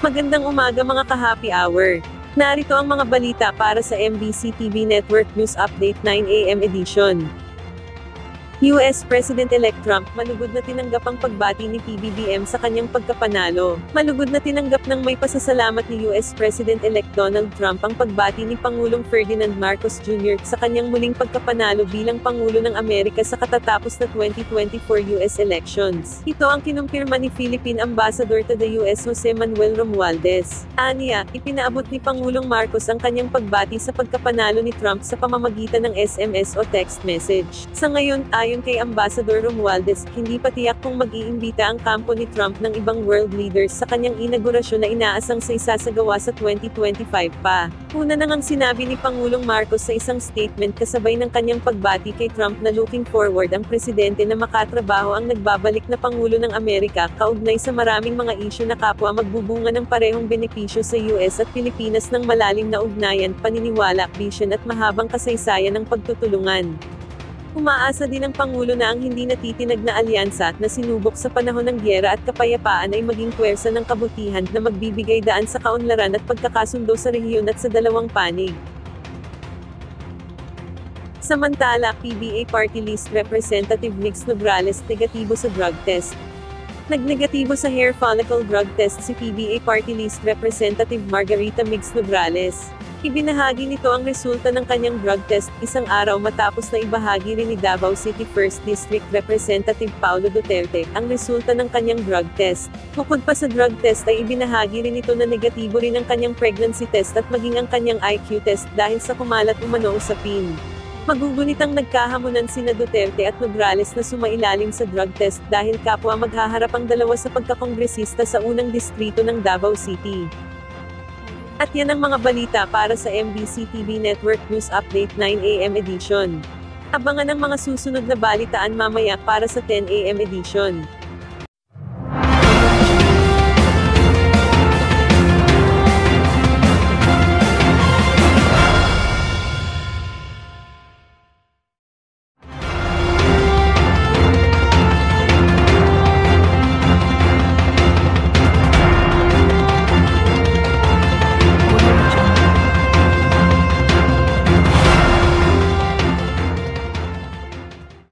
Magandang umaga mga ka-happy hour. Narito ang mga balita para sa MBC TV Network News Update 9 AM edition. US President-elect Trump malugod na tinanggap ang pagbati ni PBBM sa kanyang pagkapanalo. Malugod na tinanggap ng may pasasalamat ni US President-elect Donald Trump ang pagbati ni Pangulong Ferdinand Marcos Jr. sa kanyang muling pagkapanalo bilang Pangulo ng Amerika sa katatapos na 2024 US elections. Ito ang kinumpirma ni Philippine Ambassador to the US Jose Manuel Romualdez. Aniya, ipinaabot ni Pangulong Marcos ang kanyang pagbati sa pagkapanalo ni Trump sa pamamagitan ng SMS o text message. Sa ngayon, ayon kay Ambassador Romualdez, hindi pa tiyak kung mag-iimbita ang kampo ni Trump ng ibang world leaders sa kanyang inaugurasyon na inaasang sa isasagawa sa 2025 pa. Una na ngang sinabi ni Pangulong Marcos sa isang statement kasabay ng kanyang pagbati kay Trump na looking forward ang presidente na makatrabaho ang nagbabalik na Pangulo ng Amerika kaugnay sa maraming mga isyu na kapwa magbubunga ng parehong benepisyo sa US at Pilipinas ng malalim na ugnayan, paniniwala, vision at mahabang kasaysayan ng pagtutulungan. Umaasa din ang Pangulo na ang hindi natitinag na alyansa na sinubok sa panahon ng giyera at kapayapaan ay maging puwersa ng kabutihan na magbibigay daan sa kaunlaran at pagkakasundo sa rehiyon at sa dalawang panig. Samantala, PBA Party List Representative Mix Nograles negatibo sa drug test. Nagnegatibo sa hair follicle drug test si PBA Party List Representative Margarita Mix Nograles. Ibinahagi nito ang resulta ng kanyang drug test, isang araw matapos na ibahagi rin ni Davao City 1st District Representative Paulo Duterte, ang resulta ng kanyang drug test. Bukod pa sa drug test ay ibinahagi rin ito na negatibo rin ang kanyang pregnancy test at maging ang kanyang IQ test dahil sa kumalat umano usapin. Magugunitang nagkahamunan sina Duterte at Nograles na sumailalim sa drug test dahil kapwa maghaharap ang dalawa sa pagkakongresista sa unang distrito ng Davao City. At yan ang mga balita para sa MBC TV Network News Update 9 AM edition. Abangan ang mga susunod na balitaan mamaya para sa 10 AM edition.